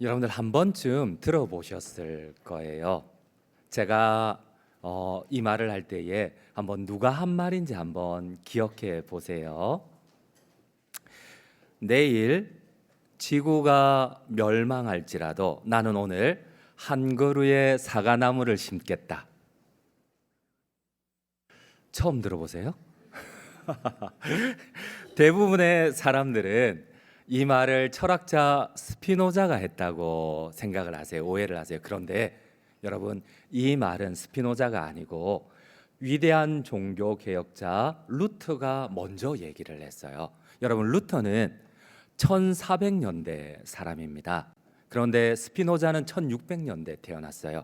여러분들 한 번쯤 들어보셨을 거예요. 제가 이 말을 할 때에 한번 누가 한 말인지 한번 기억해 보세요. 내일 지구가 멸망할지라도 나는 오늘 한 그루의 사과나무를 심겠다. 처음 들어보세요? 대부분의 사람들은 이 말을 철학자 스피노자가 했다고 생각을 하세요. 오해를 하세요. 그런데 여러분, 이 말은 스피노자가 아니고 위대한 종교 개혁자 루터가 먼저 얘기를 했어요. 여러분, 루터는 1400년대 사람입니다. 그런데 스피노자는 1600년대 태어났어요.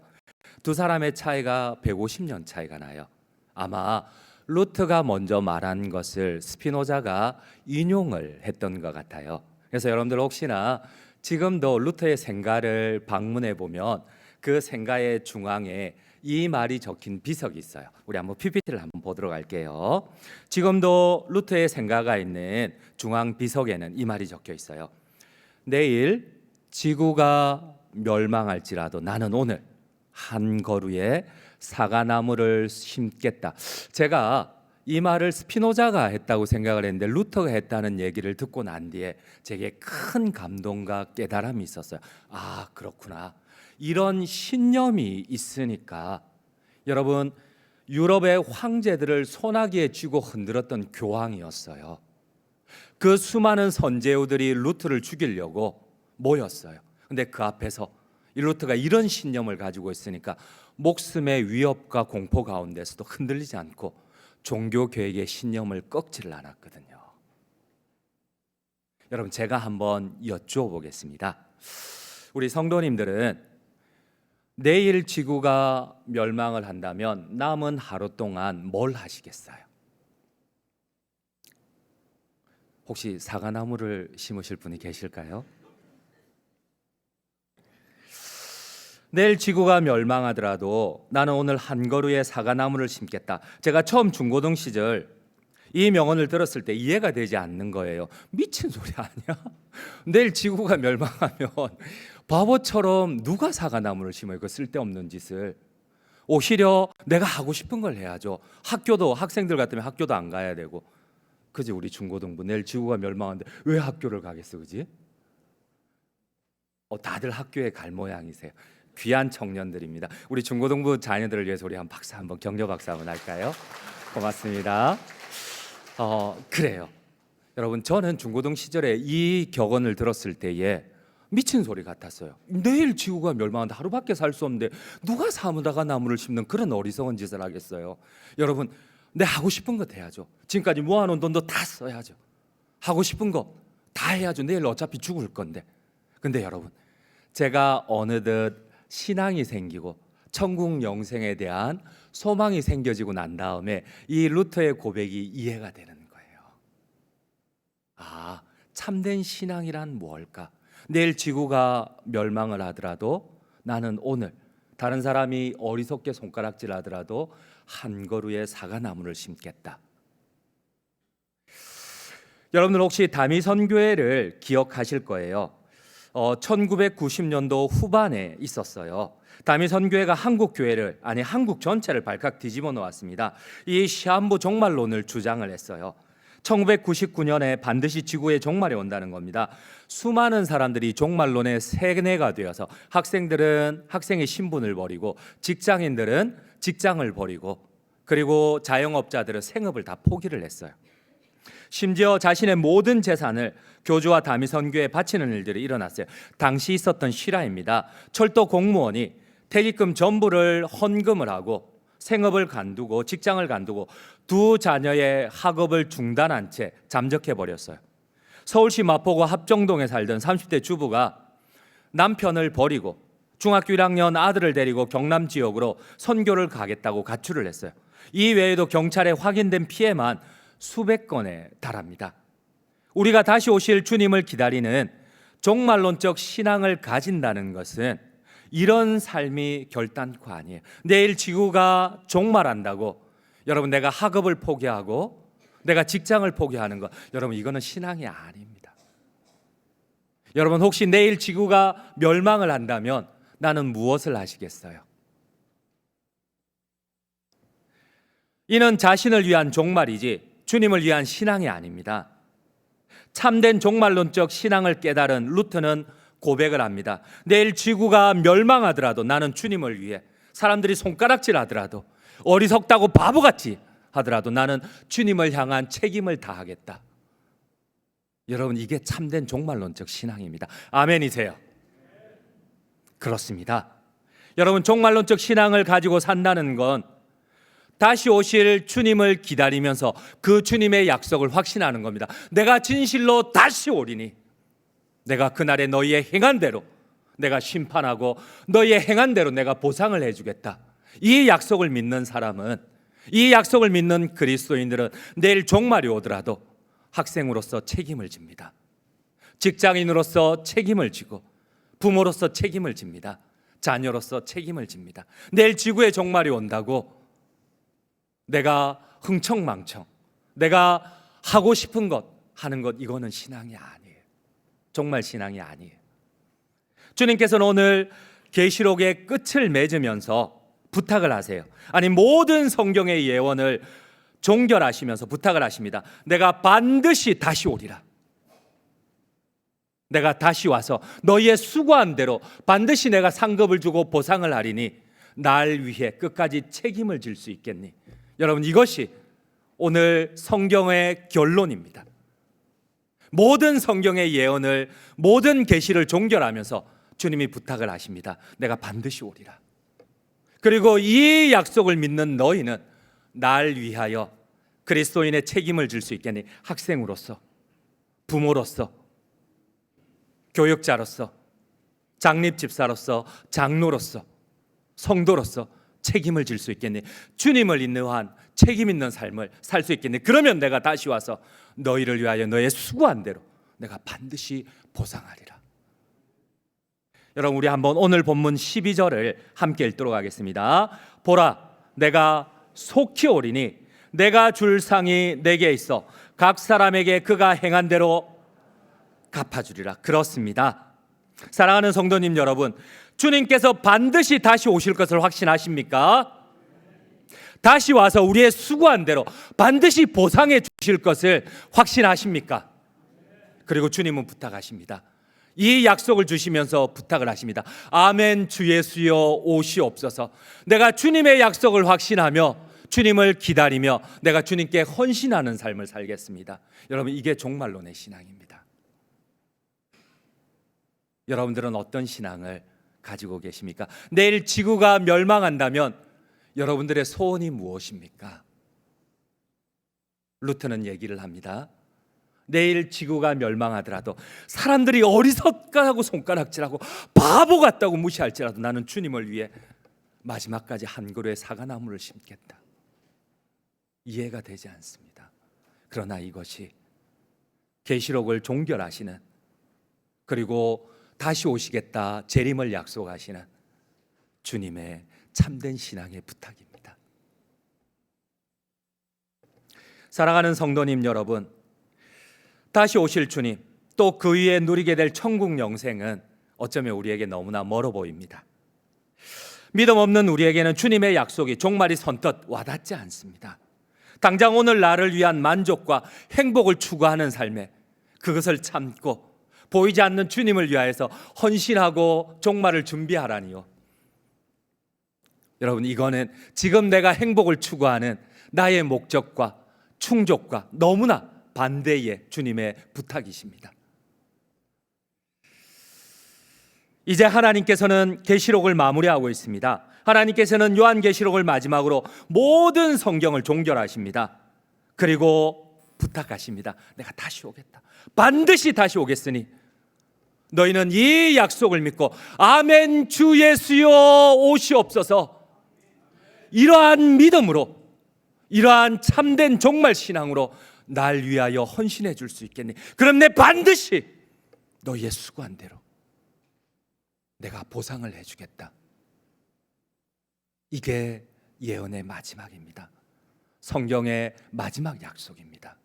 두 사람의 차이가 150년 차이가 나요. 아마 루터가 먼저 말한 것을 스피노자가 인용을 했던 것 같아요. 그래서 여러분들 혹시나 지금도 루터의 생가를 방문해 보면 그 생가의 중앙에 이 말이 적힌 비석이 있어요. 우리 한번 PPT를 한번 보도록 할게요. 지금도 루터의 생가가 있는 중앙 비석에는 이 말이 적혀 있어요. 내일 지구가 멸망할지라도 나는 오늘 한 그루의 사과나무를 심겠다. 제가 이 말을 스피노자가 했다고 생각을 했는데 루터가 했다는 얘기를 듣고 난 뒤에 제게 큰 감동과 깨달음이 있었어요. 아, 그렇구나. 이런 신념이 있으니까 여러분, 유럽의 황제들을 소나기에 쥐고 흔들었던 교황이었어요. 그 수많은 선제우들이 루터를 죽이려고 모였어요. 근데 그 앞에서 이 루터가 이런 신념을 가지고 있으니까 목숨의 위협과 공포 가운데서도 흔들리지 않고 종교 개혁의 신념을 꺾지를 않았거든요. 여러분, 제가 한번 여쭈어보겠습니다. 우리 성도님들은 내일 지구가 멸망을 한다면 남은 하루 동안 뭘 하시겠어요? 혹시 사과나무를 심으실 분이 계실까요? 내일 지구가 멸망하더라도 나는 오늘 한 그루의 사과나무를 심겠다. 제가 처음 중고등 시절 이 명언을 들었을 때 이해가 되지 않는 거예요. 미친 소리 아니야? 내일 지구가 멸망하면 바보처럼 누가 사과나무를 심어요? 그 쓸데없는 짓을. 오히려 내가 하고 싶은 걸 해야죠. 학교도 학생들 같으면 학교도 안 가야 되고. 그지? 우리 중고등부 내일 지구가 멸망하는데 왜 학교를 가겠어? 그지? 다들 학교에 갈 모양이세요. 귀한 청년들입니다. 우리 중고등부 자녀들을 위해서 우리 한 박수 한번 격려 박수 한번 할까요? 고맙습니다. 그래요. 여러분, 저는 중고등 시절에 이 격언을 들었을 때에 미친 소리 같았어요. 내일 지구가 멸망하는데 하루밖에 살 수 없는데 누가 사무다가 나무를 심는 그런 어리석은 짓을 하겠어요. 여러분, 내 하고 싶은 것 해야죠. 지금까지 모아놓은 돈도 다 써야죠. 하고 싶은 거 다 해야죠. 내일 어차피 죽을 건데. 근데 여러분, 제가 어느덧 신앙이 생기고 천국 영생에 대한 소망이 생겨지고 난 다음에 이 루터의 고백이 이해가 되는 거예요. 아, 참된 신앙이란 무엇일까? 내일 지구가 멸망을 하더라도 나는 오늘 다른 사람이 어리석게 손가락질 하더라도 한 그루의 사과나무를 심겠다. 여러분들 혹시 다미선교회를 기억하실 거예요. 1990년도 후반에 있었어요. 다미선교회가 한국 전체를 발칵 뒤집어 놓았습니다. 이 시한부 종말론을 주장을 했어요. 1999년에 반드시 지구의 종말이 온다는 겁니다. 수많은 사람들이 종말론의 세뇌가 되어서 학생들은 학생의 신분을 버리고 직장인들은 직장을 버리고 그리고 자영업자들은 생업을 다 포기를 했어요. 심지어 자신의 모든 재산을 교주와 다미선교에 바치는 일들이 일어났어요. 당시 있었던 실화입니다. 철도 공무원이 퇴직금 전부를 헌금을 하고 생업을 간두고 직장을 간두고 두 자녀의 학업을 중단한 채 잠적해 버렸어요. 서울시 마포구 합정동에 살던 30대 주부가 남편을 버리고 중학교 1학년 아들을 데리고 경남 지역으로 선교를 가겠다고 가출을 했어요. 이 외에도 경찰에 확인된 피해만 수백 건에 달합니다. 우리가 다시 오실 주님을 기다리는 종말론적 신앙을 가진다는 것은 이런 삶이 결단코 아니에요. 내일 지구가 종말한다고 여러분 내가 학업을 포기하고 내가 직장을 포기하는 것, 여러분 이거는 신앙이 아닙니다. 여러분, 혹시 내일 지구가 멸망을 한다면 나는 무엇을 하시겠어요? 이는 자신을 위한 종말이지 주님을 위한 신앙이 아닙니다. 참된 종말론적 신앙을 깨달은 루터는 고백을 합니다. 내일 지구가 멸망하더라도 나는 주님을 위해, 사람들이 손가락질 하더라도, 어리석다고 바보같이 하더라도 나는 주님을 향한 책임을 다하겠다. 여러분, 이게 참된 종말론적 신앙입니다. 아멘이세요? 그렇습니다. 여러분, 종말론적 신앙을 가지고 산다는 건 다시 오실 주님을 기다리면서 그 주님의 약속을 확신하는 겁니다. 내가 진실로 다시 오리니 내가 그날에 너희의 행한 대로 내가 심판하고 너희의 행한 대로 내가 보상을 해주겠다. 이 약속을 믿는 사람은, 이 약속을 믿는 그리스도인들은 내일 종말이 오더라도 학생으로서 책임을 집니다. 직장인으로서 책임을 지고, 부모로서 책임을 집니다. 자녀로서 책임을 집니다. 내일 지구의 종말이 온다고 내가 흥청망청, 내가 하고 싶은 것 하는 것, 이거는 신앙이 아니에요. 정말 신앙이 아니에요. 주님께서는 오늘 계시록의 끝을 맺으면서 부탁을 하세요. 아니, 모든 성경의 예언을 종결하시면서 부탁을 하십니다. 내가 반드시 다시 오리라. 내가 다시 와서 너희의 수고한 대로 반드시 내가 상급을 주고 보상을 하리니 날 위해 끝까지 책임을 질 수 있겠니? 여러분, 이것이 오늘 성경의 결론입니다. 모든 성경의 예언을, 모든 계시를 종결하면서 주님이 부탁을 하십니다. 내가 반드시 오리라. 그리고 이 약속을 믿는 너희는 날 위하여 그리스도인의 책임을 질 수 있겠니? 학생으로서, 부모로서, 교육자로서, 장립집사로서, 장로로서, 성도로서 책임을 질 수 있겠니? 주님을 있는 한 책임 있는 삶을 살 수 있겠니? 그러면 내가 다시 와서 너희를 위하여 너의 수고한 대로 내가 반드시 보상하리라. 여러분, 우리 한번 오늘 본문 12절을 함께 읽도록 하겠습니다. 보라, 내가 속히 오리니 내가 줄 상이 내게 있어 각 사람에게 그가 행한 대로 갚아주리라. 그렇습니다. 사랑하는 성도님 여러분, 주님께서 반드시 다시 오실 것을 확신하십니까? 다시 와서 우리의 수고한 대로 반드시 보상해 주실 것을 확신하십니까? 그리고 주님은 부탁하십니다. 이 약속을 주시면서 부탁을 하십니다. 아멘, 주 예수여 오시옵소서. 내가 주님의 약속을 확신하며 주님을 기다리며 내가 주님께 헌신하는 삶을 살겠습니다. 여러분, 이게 종말론의 신앙입니다. 여러분들은 어떤 신앙을 가지고 계십니까? 내일 지구가 멸망한다면 여러분들의 소원이 무엇입니까? 루터는 얘기를 합니다. 내일 지구가 멸망하더라도 사람들이 어리석다고 손가락질하고 바보 같다고 무시할지라도 나는 주님을 위해 마지막까지 한 그루의 사과나무를 심겠다. 이해가 되지 않습니다. 그러나 이것이 계시록을 종결하시는, 그리고 다시 오시겠다 재림을 약속하시는 주님의 참된 신앙의 부탁입니다. 사랑하는 성도님 여러분, 다시 오실 주님, 또 그 위에 누리게 될 천국 영생은 어쩌면 우리에게 너무나 멀어 보입니다. 믿음 없는 우리에게는 주님의 약속이, 종말이 선뜻 와닿지 않습니다. 당장 오늘 나를 위한 만족과 행복을 추구하는 삶에 그것을 참고 보이지 않는 주님을 위하여서 헌신하고 종말을 준비하라니요. 여러분, 이거는 지금 내가 행복을 추구하는 나의 목적과 충족과 너무나 반대의 주님의 부탁이십니다. 이제 하나님께서는 계시록을 마무리하고 있습니다. 하나님께서는 요한계시록을 마지막으로 모든 성경을 종결하십니다. 그리고 부탁하십니다. 내가 다시 오겠다. 반드시 다시 오겠으니 너희는 이 약속을 믿고 아멘, 주 예수여 오시옵소서. 이러한 믿음으로, 이러한 참된 종말 신앙으로 날 위하여 헌신해 줄 수 있겠니? 그럼 내 반드시 너희의 수고한 대로 내가 보상을 해주겠다. 이게 예언의 마지막입니다. 성경의 마지막 약속입니다.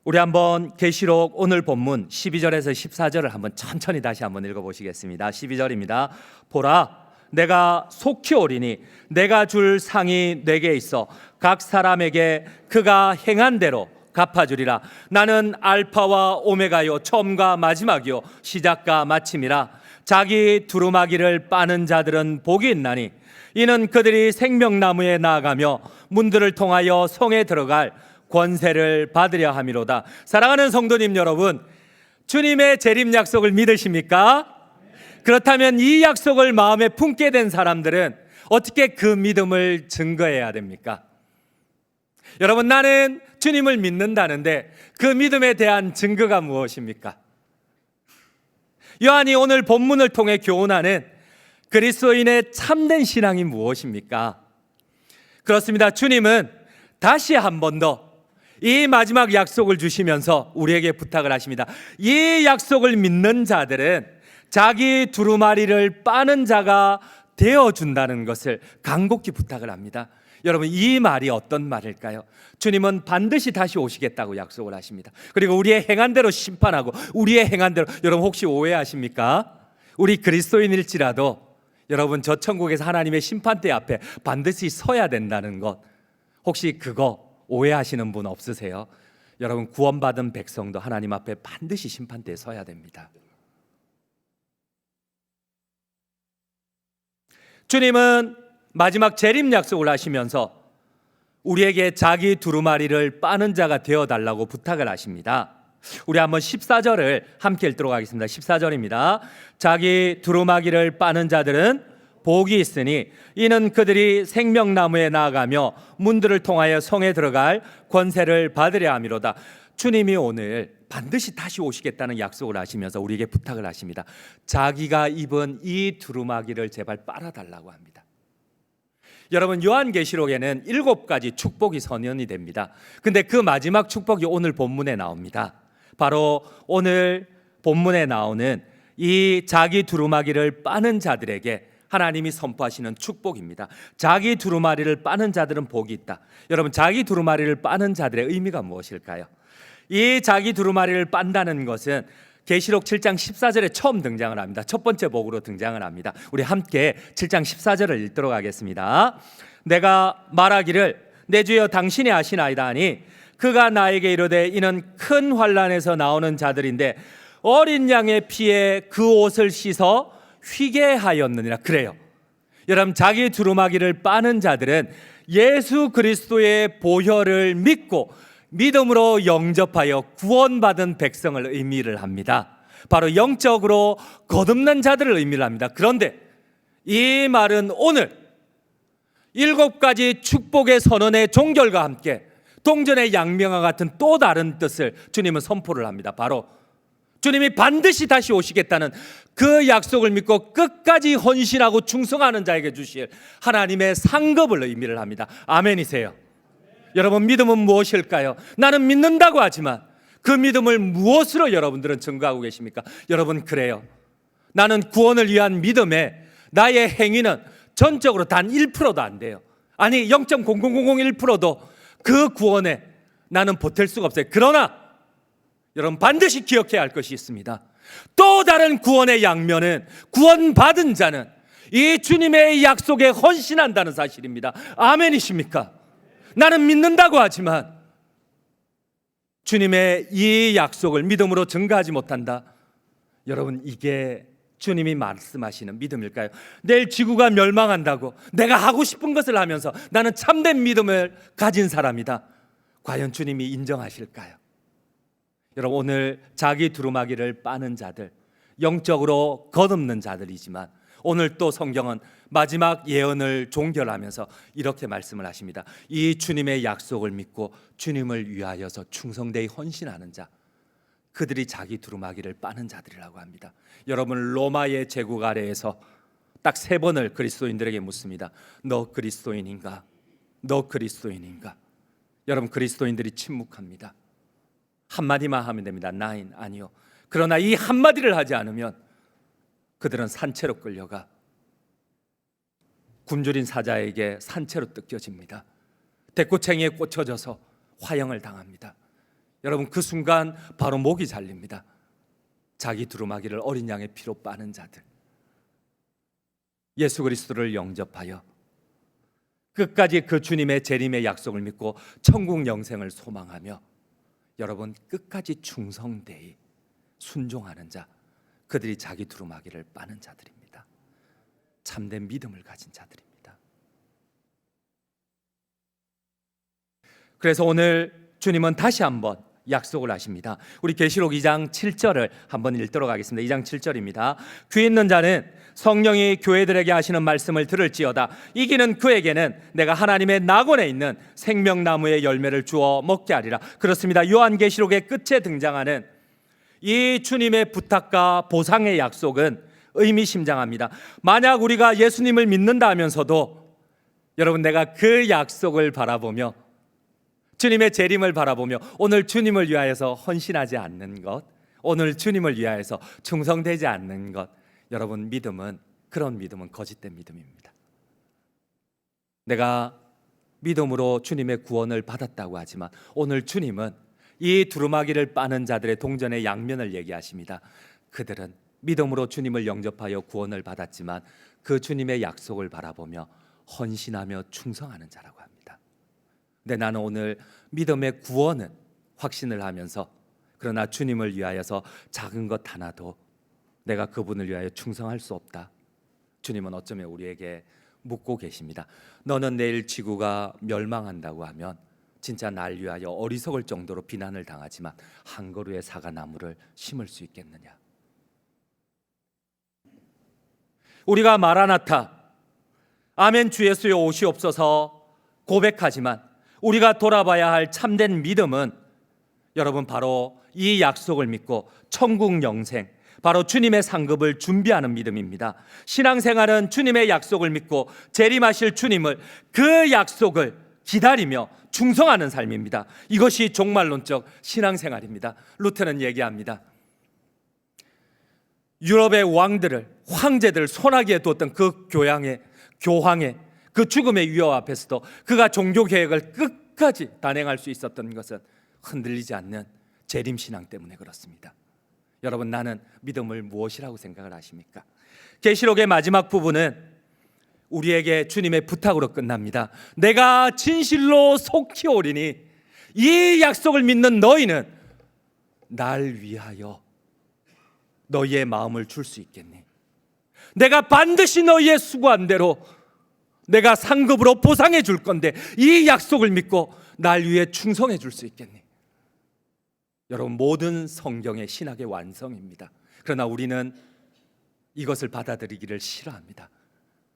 우리 한번 계시록 오늘 본문 12절에서 14절을 한번 천천히 다시 한번 읽어보시겠습니다. 12절입니다. 보라, 내가 속히 오리니 내가 줄 상이 내게 있어 각 사람에게 그가 행한 대로 갚아주리라. 나는 알파와 오메가요, 처음과 마지막이요, 시작과 마침이라. 자기 두루마기를 빠는 자들은 복이 있나니 이는 그들이 생명나무에 나아가며 문들을 통하여 성에 들어갈 권세를 받으려 함이로다. 사랑하는 성도님 여러분, 주님의 재림 약속을 믿으십니까? 그렇다면 이 약속을 마음에 품게 된 사람들은 어떻게 그 믿음을 증거해야 됩니까? 여러분, 나는 주님을 믿는다는데 그 믿음에 대한 증거가 무엇입니까? 요한이 오늘 본문을 통해 교훈하는 그리스도인의 참된 신앙이 무엇입니까? 그렇습니다. 주님은 다시 한 번 더 이 마지막 약속을 주시면서 우리에게 부탁을 하십니다. 이 약속을 믿는 자들은 자기 두루마리를 빠는 자가 되어준다는 것을 간곡히 부탁을 합니다. 여러분, 이 말이 어떤 말일까요? 주님은 반드시 다시 오시겠다고 약속을 하십니다. 그리고 우리의 행한 대로 심판하고 우리의 행한 대로, 여러분 혹시 오해하십니까? 우리 그리스도인일지라도 여러분 저 천국에서 하나님의 심판대 앞에 반드시 서야 된다는 것, 혹시 그거 오해하시는 분 없으세요? 여러분, 구원받은 백성도 하나님 앞에 반드시 심판대에 서야 됩니다. 주님은 마지막 재림 약속을 하시면서 우리에게 자기 두루마리를 빠는 자가 되어달라고 부탁을 하십니다. 우리 한번 14절을 함께 읽도록 하겠습니다. 14절입니다. 자기 두루마기를 빠는 자들은 복이 있으니 이는 그들이 생명나무에 나아가며 문들을 통하여 성에 들어갈 권세를 받으려 함이로다. 주님이 오늘 반드시 다시 오시겠다는 약속을 하시면서 우리에게 부탁을 하십니다. 자기가 입은 이 두루마기를 제발 빨아달라고 합니다. 여러분, 요한계시록에는 7가지 축복이 선언이 됩니다. 근데 그 마지막 축복이 오늘 본문에 나옵니다. 바로 오늘 본문에 나오는 이 자기 두루마기를 빠는 자들에게 하나님이 선포하시는 축복입니다. 자기 두루마리를 빠는 자들은 복이 있다. 여러분, 자기 두루마리를 빠는 자들의 의미가 무엇일까요? 이 자기 두루마리를 빤다는 것은 계시록 7장 14절에 처음 등장을 합니다. 첫 번째 복으로 등장을 합니다. 우리 함께 7장 14절을 읽도록 하겠습니다. 내가 말하기를 내 주여 당신이 아시나이다 하니 그가 나에게 이르되 이는 큰 환난에서 나오는 자들인데 어린 양의 피에 그 옷을 씻어 휘게 하였느니라. 그래요. 여러분, 자기 두루마기를 빠는 자들은 예수 그리스도의 보혈을 믿고 믿음으로 영접하여 구원받은 백성을 의미를 합니다. 바로 영적으로 거듭난 자들을 의미를 합니다. 그런데 이 말은 오늘 7가지 축복의 선언의 종결과 함께 동전의 양면과 같은 또 다른 뜻을 주님은 선포를 합니다. 바로 주님이 반드시 다시 오시겠다는 그 약속을 믿고 끝까지 헌신하고 충성하는 자에게 주실 하나님의 상급을 의미를 합니다. 아멘이세요? 여러분, 믿음은 무엇일까요? 나는 믿는다고 하지만 그 믿음을 무엇으로 여러분들은 증거하고 계십니까? 여러분, 그래요. 나는 구원을 위한 믿음에 나의 행위는 전적으로 단 1%도 안 돼요. 아니 0.00001%도 그 구원에 나는 보탤 수가 없어요. 그러나 여러분, 반드시 기억해야 할 것이 있습니다. 또 다른 구원의 양면은 구원받은 자는 이 주님의 약속에 헌신한다는 사실입니다. 아멘이십니까? 나는 믿는다고 하지만 주님의 이 약속을 믿음으로 증거하지 못한다. 여러분, 이게 주님이 말씀하시는 믿음일까요? 내일 지구가 멸망한다고 내가 하고 싶은 것을 하면서 나는 참된 믿음을 가진 사람이다. 과연 주님이 인정하실까요? 여러분, 오늘 자기 두루마기를 빠는 자들, 영적으로 겉없는 자들이지만 오늘 또 성경은 마지막 예언을 종결하면서 이렇게 말씀을 하십니다. 이 주님의 약속을 믿고 주님을 위하여서 충성되이 헌신하는 자, 그들이 자기 두루마기를 빠는 자들이라고 합니다. 여러분, 로마의 제국 아래에서 딱 3번을 그리스도인들에게 묻습니다. 너 그리스도인인가? 너 그리스도인인가? 여러분, 그리스도인들이 침묵합니다. 한마디만 하면 됩니다. 나인, 아니요. 그러나 이 한마디를 하지 않으면 그들은 산채로 끌려가 굶주린 사자에게 산채로 뜯겨집니다. 대꼬챙이에 꽂혀져서 화형을 당합니다. 여러분, 그 순간 바로 목이 잘립니다. 자기 두루마기를 어린 양의 피로 빠는 자들, 예수 그리스도를 영접하여 끝까지 그 주님의 재림의 약속을 믿고 천국 영생을 소망하며 여러분 끝까지 충성되이 순종하는 자, 그들이 자기 두루마기를 빠는 자들입니다. 참된 믿음을 가진 자들입니다. 그래서 오늘 주님은 다시 한번 약속을 하십니다. 우리 계시록 2장 7절을 한번 읽도록 하겠습니다. 2장 7절입니다. 귀 있는 자는 성령이 교회들에게 하시는 말씀을 들을지어다. 이기는 그에게는 내가 하나님의 낙원에 있는 생명나무의 열매를 주어 먹게 하리라. 그렇습니다. 요한계시록의 끝에 등장하는 이 주님의 부탁과 보상의 약속은 의미심장합니다. 만약 우리가 예수님을 믿는다 하면서도 여러분, 내가 그 약속을 바라보며 주님의 재림을 바라보며 오늘 주님을 위하여서 헌신하지 않는 것, 오늘 주님을 위하여서 충성되지 않는 것, 여러분, 그런 믿음은 거짓된 믿음입니다. 내가 믿음으로 주님의 구원을 받았다고 하지만 오늘 주님은 이 두루마기를 빠는 자들의 동전의 양면을 얘기하십니다. 그들은 믿음으로 주님을 영접하여 구원을 받았지만 그 주님의 약속을 바라보며 헌신하며 충성하는 자라고 합니다. 근데 나는 오늘 믿음의 구원은 확신을 하면서 그러나 주님을 위하여서 작은 것 하나도 내가 그분을 위하여 충성할 수 없다. 주님은 어쩌면 우리에게 묻고 계십니다. 너는 내일 지구가 멸망한다고 하면 진짜 날 위하여 어리석을 정도로 비난을 당하지만 한 그루의 사과나무를 심을 수 있겠느냐? 우리가 마라나타, 아멘 주 예수여 오시옵소서 고백하지만 우리가 돌아봐야 할 참된 믿음은 여러분 바로 이 약속을 믿고 천국 영생, 바로 주님의 상급을 준비하는 믿음입니다. 신앙생활은 주님의 약속을 믿고 재림하실 주님을, 그 약속을 기다리며 충성하는 삶입니다. 이것이 종말론적 신앙생활입니다. 루터는 얘기합니다. 유럽의 왕들을, 황제들을 소나기에 두었던 그 교황의 그 죽음의 위협 앞에서도 그가 종교 계획을 끝까지 단행할 수 있었던 것은 흔들리지 않는 재림신앙 때문에 그렇습니다. 여러분, 나는 믿음을 무엇이라고 생각을 하십니까? 계시록의 마지막 부분은 우리에게 주님의 부탁으로 끝납니다. 내가 진실로 속히 오리니 이 약속을 믿는 너희는 날 위하여 너희의 마음을 줄 수 있겠니? 내가 반드시 너희의 수고한 대로 내가 상급으로 보상해 줄 건데 이 약속을 믿고 날 위해 충성해 줄 수 있겠니? 여러분, 모든 성경의 신학의 완성입니다. 그러나 우리는 이것을 받아들이기를 싫어합니다.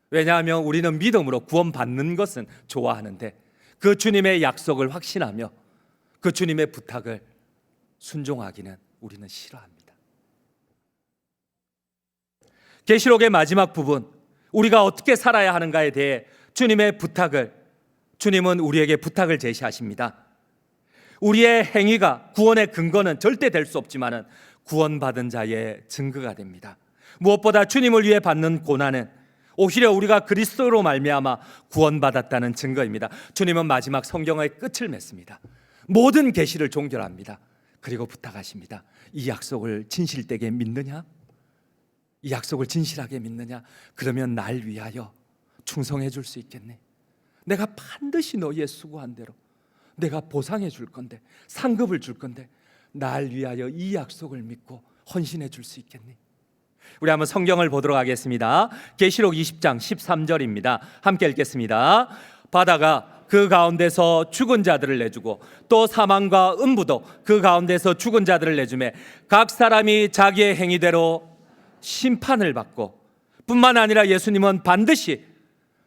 왜냐하면 우리는 믿음으로 구원받는 것은 좋아하는데 그 주님의 약속을 확신하며 그 주님의 부탁을 순종하기는 우리는 싫어합니다. 계시록의 마지막 부분, 우리가 어떻게 살아야 하는가에 대해 주님은 우리에게 부탁을 제시하십니다. 우리의 행위가 구원의 근거는 절대 될 수 없지만 구원받은 자의 증거가 됩니다. 무엇보다 주님을 위해 받는 고난은 오히려 우리가 그리스도로 말미암아 구원받았다는 증거입니다. 주님은 마지막 성경의 끝을 맺습니다. 모든 계시를 종결합니다. 그리고 부탁하십니다. 이 약속을 진실되게 믿느냐? 이 약속을 진실하게 믿느냐? 그러면 날 위하여 충성해 줄 수 있겠니? 내가 반드시 너희의 수고한 대로 내가 보상해 줄 건데, 상급을 줄 건데 날 위하여 이 약속을 믿고 헌신해 줄 수 있겠니? 우리 한번 성경을 보도록 하겠습니다. 계시록 20장 13절입니다. 함께 읽겠습니다. 바다가 그 가운데서 죽은 자들을 내주고 또 사망과 음부도 그 가운데서 죽은 자들을 내주매 각 사람이 자기의 행위대로 심판을 받고, 뿐만 아니라 예수님은 반드시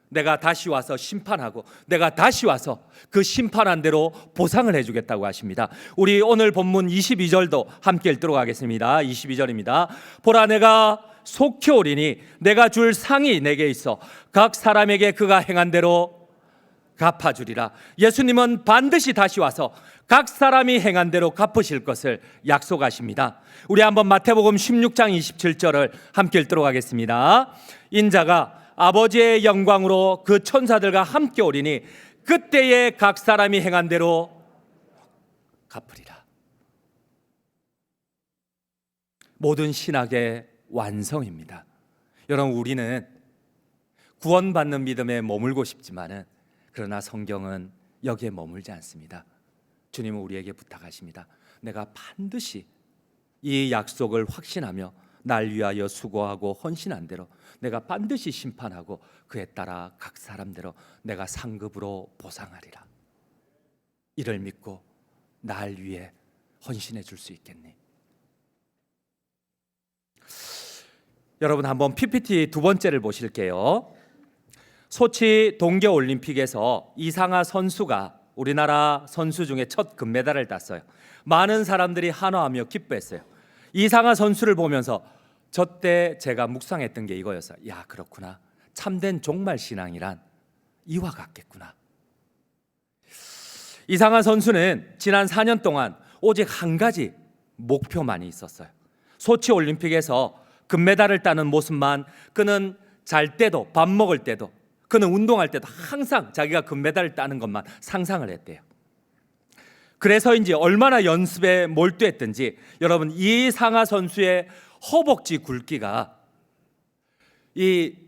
내가 다시 와서 심판하고 내가 다시 와서 그 심판한 대로 보상을 해주겠다고 하십니다. 우리 오늘 본문 22절도 함께 읽도록 하겠습니다. 22절입니다. 보라, 내가 속히 오리니 내가 줄 상이 내게 있어 각 사람에게 그가 행한 대로 갚아주리라. 예수님은 반드시 다시 와서 각 사람이 행한 대로 갚으실 것을 약속하십니다. 우리 한번 마태복음 16장 27절을 함께 읽도록 하겠습니다. 인자가 아버지의 영광으로 그 천사들과 함께 오리니 그때에 각 사람이 행한 대로 갚으리라. 모든 신학의 완성입니다. 여러분, 우리는 구원받는 믿음에 머물고 싶지만은 그러나 성경은 여기에 머물지 않습니다. 주님은 우리에게 부탁하십니다. 내가 반드시 이 약속을 확신하며 날 위하여 수고하고 헌신한 대로 내가 반드시 심판하고 그에 따라 각 사람대로 내가 상급으로 보상하리라. 이를 믿고 날 위해 헌신해 줄 수 있겠니? 여러분, 한번 PPT 두 번째를 보실게요. 소치 동계올림픽에서 이상하 선수가 우리나라 선수 중에 첫 금메달을 땄어요. 많은 사람들이 환호하며 기뻐했어요. 이상하 선수를 보면서 저때 제가 묵상했던 게 이거였어요. 야, 그렇구나. 참된 종말 신앙이란 이와 같겠구나. 이상하 선수는 지난 4년 동안 오직 한 가지 목표만이 있었어요. 소치 올림픽에서 금메달을 따는 모습만, 그는 잘 때도 밥 먹을 때도 그는 운동할 때도 항상 자기가 금메달을 따는 것만 상상을 했대요. 그래서인지 얼마나 연습에 몰두했든지 여러분, 이상하 선수의 허벅지 굵기가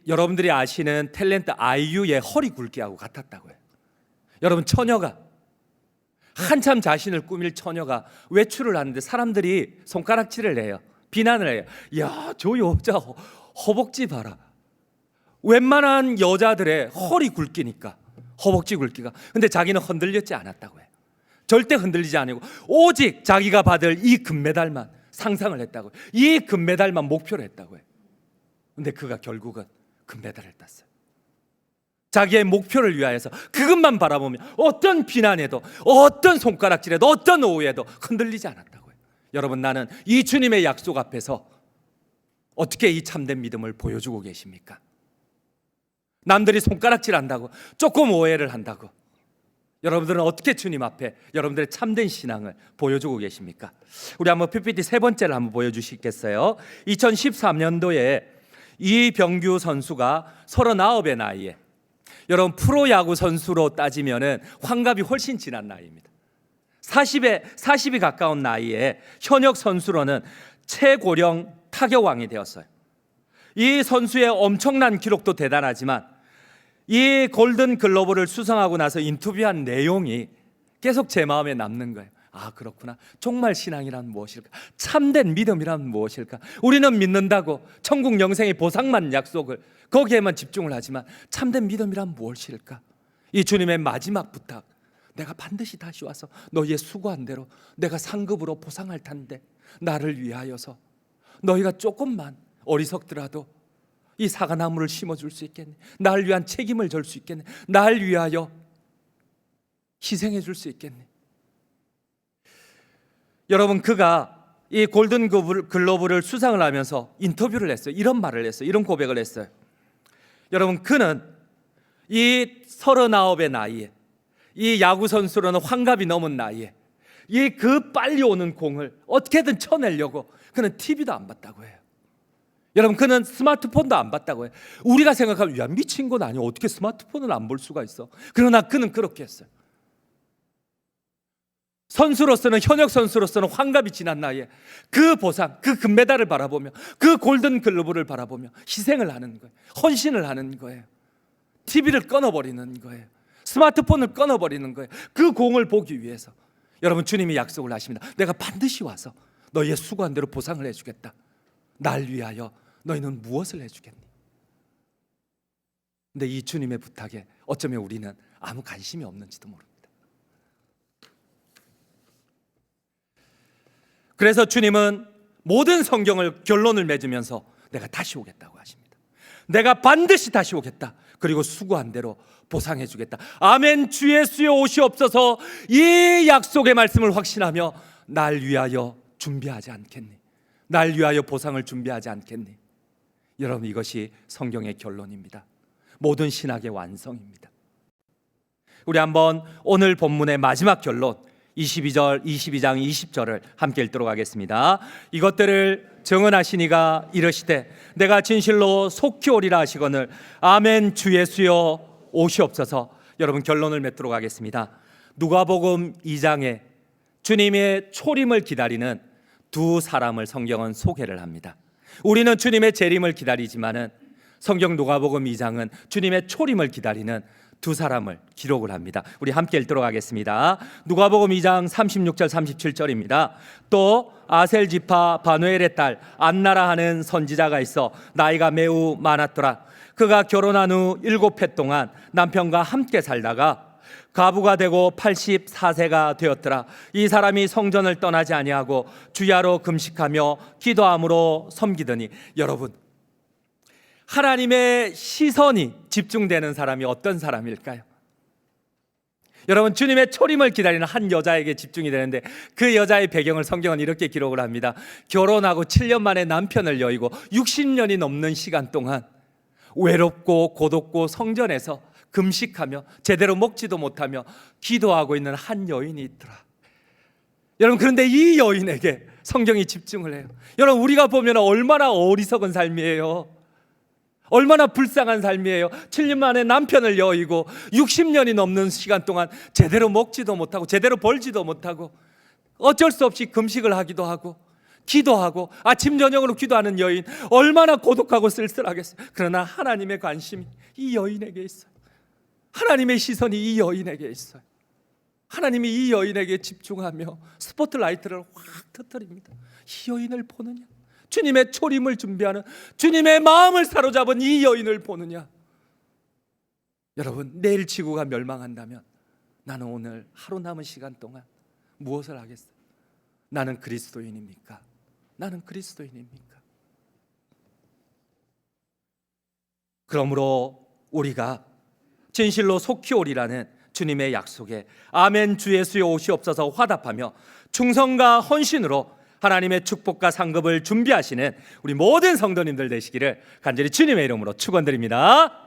여러분들이 아시는 탤런트 아이유의 허리 굵기하고 같았다고 해요. 여러분, 처녀가 한참 자신을 꾸밀 처녀가 외출을 하는데 사람들이 손가락질을 해요. 비난을 해요. 야, 저 여자 허벅지 봐라. 웬만한 여자들의 허리 굵기니까, 허벅지 굵기가. 근데 자기는 흔들렸지 않았다고 해요. 절대 흔들리지 않고 오직 자기가 받을 이 금메달만 상상을 했다고 해요. 이 금메달만 목표로 했다고 해요. 근데 그가 결국은 금메달을 땄어요. 자기의 목표를 위하여서 그것만 바라보며 어떤 비난에도, 어떤 손가락질에도, 어떤 오해에도 흔들리지 않았다고 해요. 여러분, 나는 이 주님의 약속 앞에서 어떻게 이 참된 믿음을 보여주고 계십니까? 남들이 손가락질 한다고, 조금 오해를 한다고, 여러분들은 어떻게 주님 앞에 여러분들의 참된 신앙을 보여주고 계십니까? 우리 한번 PPT 세 번째를 한번 보여주시겠어요? 2013년도에 이병규 선수가 39의 나이에, 여러분, 프로야구 선수로 따지면은 환갑이 훨씬 지난 나이입니다. 40이 가까운 나이에 현역 선수로는 최고령 타격왕이 되었어요. 이 선수의 엄청난 기록도 대단하지만 이 골든 글러브를 수상하고 나서 인터뷰한 내용이 계속 제 마음에 남는 거예요. 아, 그렇구나. 종말 신앙이란 무엇일까? 참된 믿음이란 무엇일까? 우리는 믿는다고 천국 영생의 보상만 약속을, 거기에만 집중을 하지만 참된 믿음이란 무엇일까? 이 주님의 마지막 부탁, 내가 반드시 다시 와서 너희의 수고한 대로 내가 상급으로 보상할 텐데 나를 위하여서 너희가 조금만 어리석더라도 이 사과나무를 심어줄 수 있겠니? 나를 위한 책임을 질 수 있겠니? 나를 위하여 희생해 줄 수 있겠니? 여러분, 그가 이 골든 글로브를 수상을 하면서 인터뷰를 했어요. 이런 말을 했어요. 이런 고백을 했어요. 여러분, 그는 이 39의 나이에, 이 야구 선수로는 환갑이 넘은 나이에 이 그 빨리 오는 공을 어떻게든 쳐내려고 그는 TV도 안 봤다고 해요. 여러분, 그는 스마트폰도 안 봤다고 해요. 우리가 생각하면 야, 미친 건 아니야. 어떻게 스마트폰을 안 볼 수가 있어? 그러나 그는 그렇게 했어요. 선수로서는, 현역 선수로서는 환갑이 지난 나이에 그 보상, 그 금메달을 바라보며, 그 골든 글러브를 바라보며 희생을 하는 거예요. 헌신을 하는 거예요. TV를 끊어버리는 거예요. 스마트폰을 끊어버리는 거예요. 그 공을 보기 위해서. 여러분, 주님이 약속을 하십니다. 내가 반드시 와서 너희의 수고한 대로 보상을 해주겠다. 날 위하여 너희는 무엇을 해주겠니? 근데 이 주님의 부탁에 어쩌면 우리는 아무 관심이 없는지도 모릅니다. 그래서 주님은 모든 성경을 결론을 맺으면서 내가 다시 오겠다고 하십니다. 내가 반드시 다시 오겠다. 그리고 수고한 대로 보상해 주겠다. 아멘. 주 예수의 오시옵소서. 이 약속의 말씀을 확신하며 날 위하여 준비하지 않겠니? 날 위하여 보상을 준비하지 않겠니? 여러분, 이것이 성경의 결론입니다. 모든 신학의 완성입니다. 우리 한번 오늘 본문의 마지막 결론 22장 20절을 함께 읽도록 하겠습니다. 이것들을 증언하시니가 이르시되 내가 진실로 속히 오리라 하시거늘 아멘. 주 예수여 오시옵소서. 여러분, 결론을 맺도록 하겠습니다. 누가복음 2장에 주님의 초림을 기다리는 두 사람을 성경은 소개를 합니다. 우리는 주님의 재림을 기다리지만은 성경 누가복음 2장은 주님의 초림을 기다리는 두 사람을 기록을 합니다. 우리 함께 읽도록 하겠습니다. 누가복음 2장 36절 37절입니다. 또 아셀 지파 바누엘의 딸 안나라 하는 선지자가 있어 나이가 매우 많았더라. 그가 결혼한 후 7해 동안 남편과 함께 살다가 과부가 되고 84세가 되었더라. 이 사람이 성전을 떠나지 아니하고 주야로 금식하며 기도함으로 섬기더니, 여러분, 하나님의 시선이 집중되는 사람이 어떤 사람일까요? 여러분, 주님의 초림을 기다리는 한 여자에게 집중이 되는데 그 여자의 배경을 성경은 이렇게 기록을 합니다. 결혼하고 7년 만에 남편을 여의고 60년이 넘는 시간 동안 외롭고 고독고 성전에서 금식하며 제대로 먹지도 못하며 기도하고 있는 한 여인이 있더라. 여러분, 그런데 이 여인에게 성경이 집중을 해요. 여러분, 우리가 보면 얼마나 어리석은 삶이에요. 얼마나 불쌍한 삶이에요. 7년 만에 남편을 여의고 60년이 넘는 시간 동안 제대로 먹지도 못하고 제대로 벌지도 못하고 어쩔 수 없이 금식을 하기도 하고 기도하고 아침 저녁으로 기도하는 여인, 얼마나 고독하고 쓸쓸하겠어요. 그러나 하나님의 관심이 이 여인에게 있어요. 하나님의 시선이 이 여인에게 있어요. 하나님이 이 여인에게 집중하며 스포트라이트를 확 터뜨립니다. 이 여인을 보느냐? 주님의 초림을 준비하는, 주님의 마음을 사로잡은 이 여인을 보느냐? 여러분, 내일 지구가 멸망한다면 나는 오늘 하루 남은 시간 동안 무엇을 하겠어요? 나는 그리스도인입니까? 나는 그리스도인입니까? 그러므로 우리가 진실로 속히 오리라는 주님의 약속에 아멘 주 예수의 오시옵소서 화답하며 충성과 헌신으로 하나님의 축복과 상급을 준비하시는 우리 모든 성도님들 되시기를 간절히 주님의 이름으로 축원드립니다.